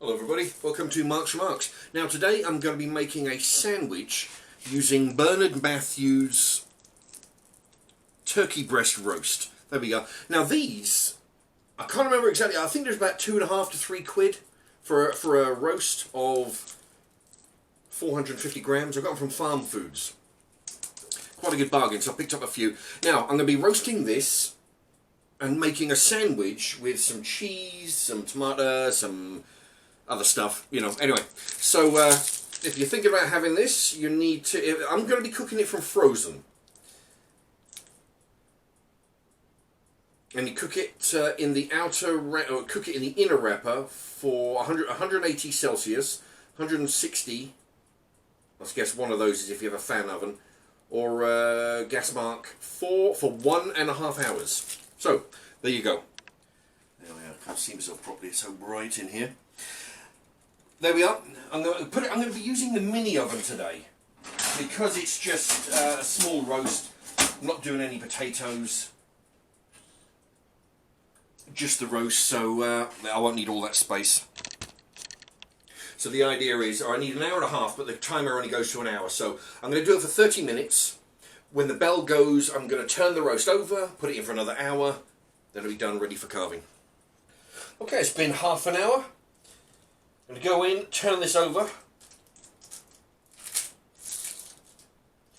Hello everybody, welcome to Mark's Remarks. Now today I'm going to be making a sandwich using Bernard Matthews turkey breast roast. There we go. Now these, I can't remember exactly, I think there's about £2.5 to £3 for a roast of 450 grams. I got them from Farm Foods. Quite a good bargain, so I picked up a few. Now I'm going to be roasting this and making a sandwich with some cheese, some tomato, some other stuff, you know. Anyway, so if you're thinking about having this, you need to, I'm going to be cooking it from frozen. And you cook it in the or cook it in the inner wrapper for 180 Celsius, 160, let's guess one of those is if you have a fan oven, or gas mark 4 for 1.5 hours. So, there you go. There we are, I can't see myself properly, it's so bright in here. There we are. I'm going to be using the mini oven today because it's just a small roast. I'm not doing any potatoes, just the roast, so I won't need all that space. So the idea is, I need 1.5 hours, but the timer only goes to an hour. So I'm going to do it for 30 minutes. When the bell goes, I'm going to turn the roast over, put it in for another hour. Then it'll be done, ready for carving. Okay, it's been half an hour. I'm going to go in, turn this over.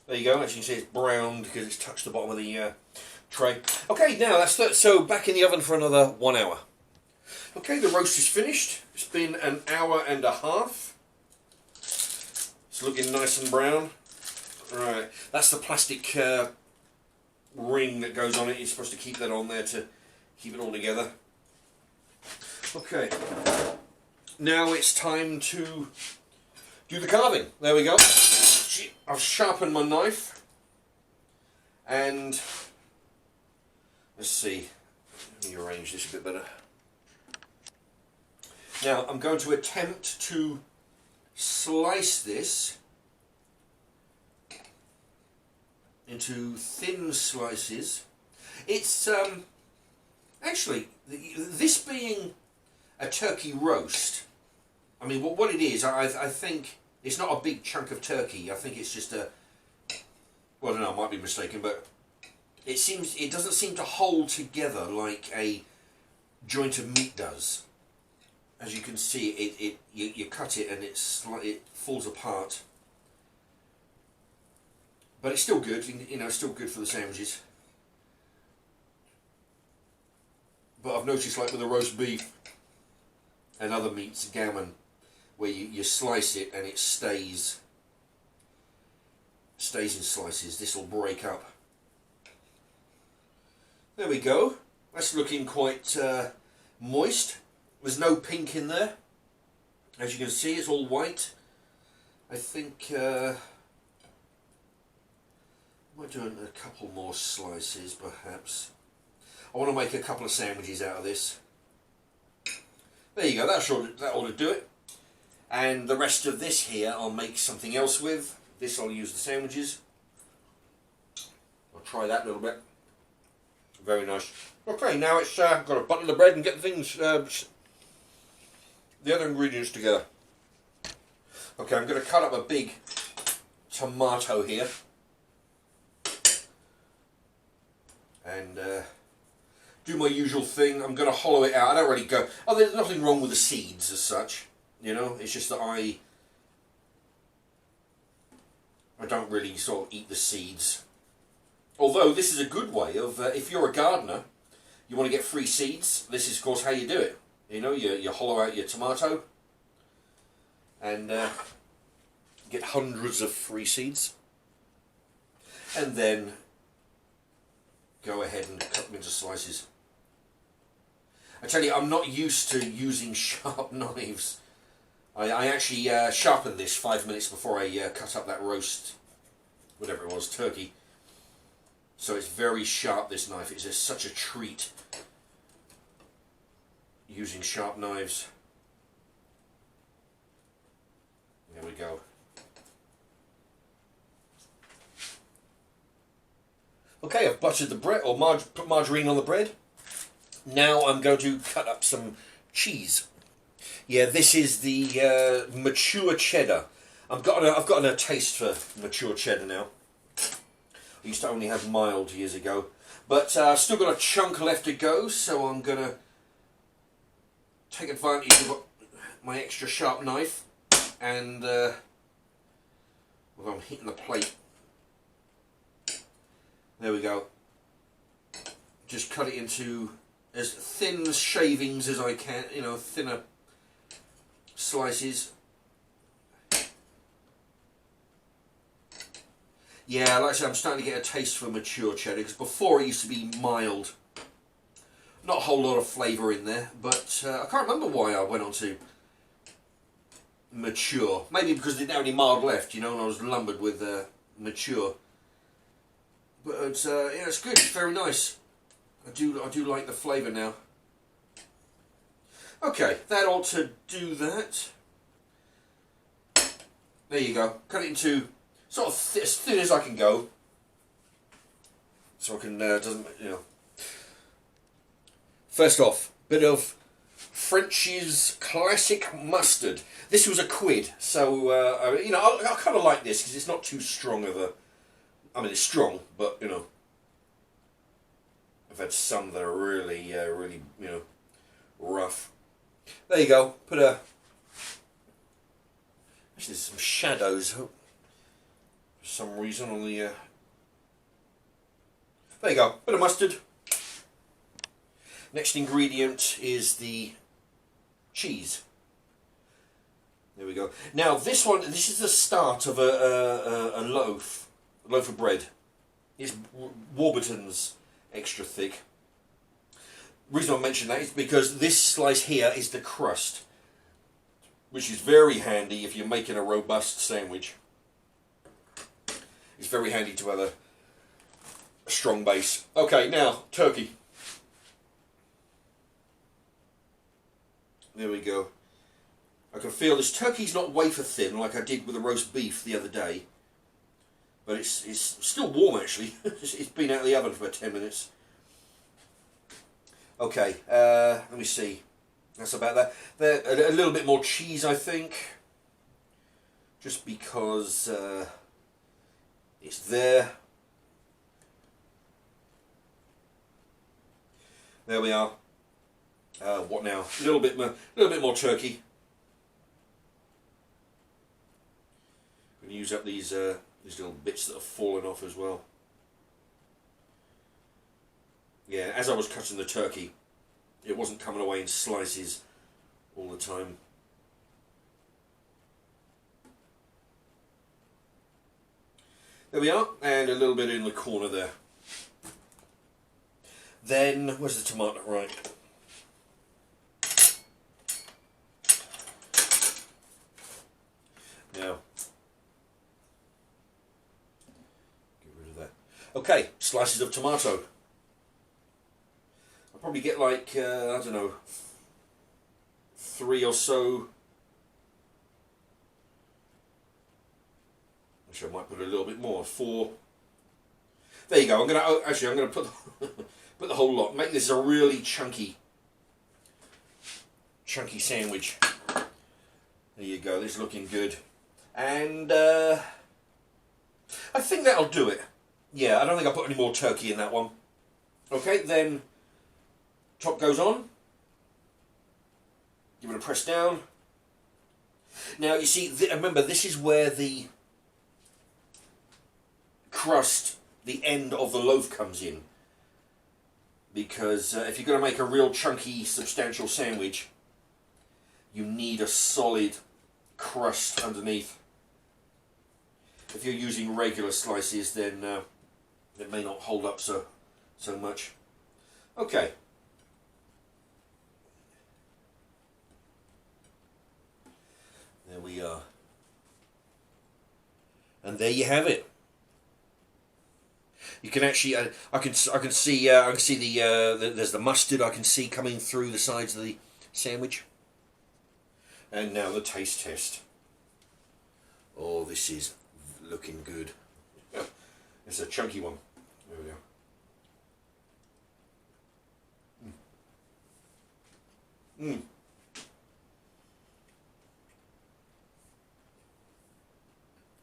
There you go, as you can see it's browned because it's touched the bottom of the tray. Okay, now that's so back in the oven for another 1 hour. Okay, the roast is finished. It's been 1.5 hours. It's looking nice and brown. Right, that's the plastic ring that goes on it. You're supposed to keep that on there to keep it all together. Okay. Now it's time to do the carving. There we go. I've sharpened my knife and let's see, let me arrange this a bit better. Now I'm going to attempt to slice this into thin slices. It's actually, this being a turkey roast, I mean, what it is, I think it's not a big chunk of turkey. I think it's just a, well, I don't know, I might be mistaken, but it doesn't seem to hold together like a joint of meat does. As you can see, you cut it and it falls apart. But it's still good, you know, it's still good for the sandwiches. But I've noticed, like with the roast beef and other meats, gammon, where you slice it and it stays in slices, this will break up. There we go. That's looking quite moist. There's no pink in there. As you can see, it's all white. I think I might do a couple more slices, perhaps. I want to make a couple of sandwiches out of this. There you go, that ought to do it. And the rest of this here I'll make something else with. This I'll use the sandwiches. I'll try that a little bit. Very nice. Okay, now it's got to butter the bread and get things, the other ingredients together. Okay, I'm going to cut up a big tomato here. And do my usual thing. I'm going to hollow it out. I don't really go, oh, there's nothing wrong with the seeds as such, you know, it's just that I don't really sort of eat the seeds. Although this is a good way of, if you're a gardener, you want to get free seeds, this is of course how you do it. You know, you hollow out your tomato and get hundreds of free seeds, and then go ahead and cut them into slices. I tell you, I'm not used to using sharp knives. I actually sharpened this 5 minutes before I cut up that roast, whatever it was, turkey. So it's very sharp, this knife. It's just such a treat using sharp knives. There we go. Okay, I've buttered the bread, or put margarine on the bread. Now I'm going to cut up some cheese. Yeah, this is the mature cheddar. I've gotten a taste for mature cheddar now. I used to only have mild years ago, but I've still got a chunk left to go, so I'm gonna take advantage of my extra sharp knife, and well, I'm hitting the plate. There we go. Just cut it into as thin shavings as I can, you know, thinner slices. Yeah, like I said, I'm starting to get a taste for mature cheddar, because before it used to be mild. Not a whole lot of flavour in there, but I can't remember why I went on to mature. Maybe because they didn't have any mild left, you know, and I was lumbered with mature. But it's, yeah, it's good. It's very nice. I do like the flavour now. Okay, that ought to do that. There you go. Cut it into sort of as thin as I can go, so I can doesn't, you know. First off, bit of French's classic mustard. This was £1, so you know, I kind of like this because it's not too strong of a. I mean, it's strong, but you know, I've had some that are really, really, you know, rough. There you go. Put a. Actually, there's some shadows for some reason on the. There you go. Bit of mustard. Next ingredient is the cheese. There we go. Now this is the start of a loaf of bread. It's Warburton's extra thick. The reason I mention that is because this slice here is the crust, which is very handy if you're making a robust sandwich. It's very handy to have a strong base. Okay, now turkey. There we go. I can feel this turkey's not wafer thin like I did with the roast beef the other day, but it's still warm actually. It's been out of the oven for about 10 minutes. Okay, let me see. That's about that. There, a little bit more cheese, I think, just because it's there. There we are. What now? A little bit more turkey. I'm going to use up these little bits that have fallen off as well. Yeah, as I was cutting the turkey, it wasn't coming away in slices all the time. There we are, and a little bit in the corner there. Then, where's the tomato? Right. Now, get rid of that. Okay, slices of tomato. I'll probably get like, I don't know, 3 or so. Actually, I might put a little bit more, 4. There you go. I'm gonna put put the whole lot. Make this a really chunky sandwich. There you go. This is looking good. And I think that'll do it. Yeah, I don't think I put any more turkey in that one. Okay, then top goes on. Give it a press down. Now you see, remember, this is where the crust, the end of the loaf, comes in. Because if you're going to make a real chunky, substantial sandwich, you need a solid crust underneath. If you're using regular slices, then it may not hold up so much. Okay. There we are. And there you have it. You can actually, I can see the there's the mustard I can see coming through the sides of the sandwich. And now the taste test. Oh, this is looking good. It's a chunky one. There we go.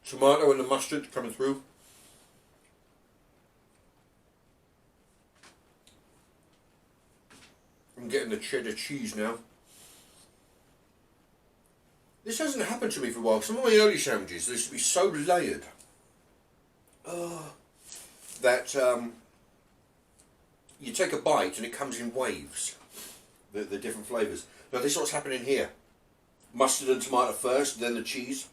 tomato and the mustard coming through. I'm getting the cheddar cheese now. This hasn't happened to me for a while. Some of my early sandwiches, they used to be so layered that you take a bite and it comes in waves, the different flavours. Now this is what's happening here. Mustard and tomato first, then the cheese.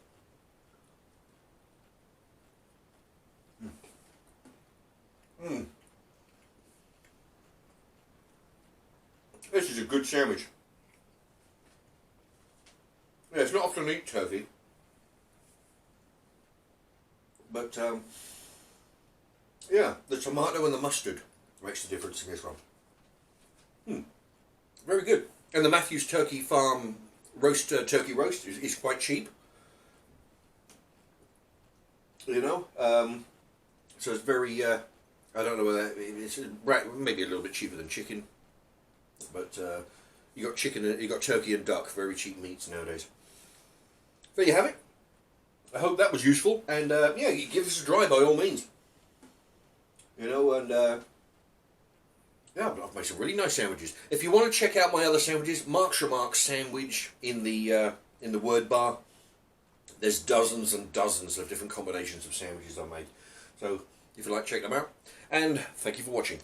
This is a good sandwich. Yeah, it's not often I eat turkey, but yeah, the tomato and the mustard makes the difference in this one. Very good. And the Matthews Turkey Farm roast turkey roast is quite cheap. You know, so it's very. I don't know whether it's maybe a little bit cheaper than chicken, but you got chicken, you got turkey and duck, very cheap meats nowadays. There you have it. I hope that was useful, and yeah, you give us a try by all means. You know, and yeah, I've made some really nice sandwiches. If you want to check out my other sandwiches, Mark's Remarks sandwich in the word bar. There's dozens and dozens of different combinations of sandwiches I make. So if you like, check them out. And thank you for watching.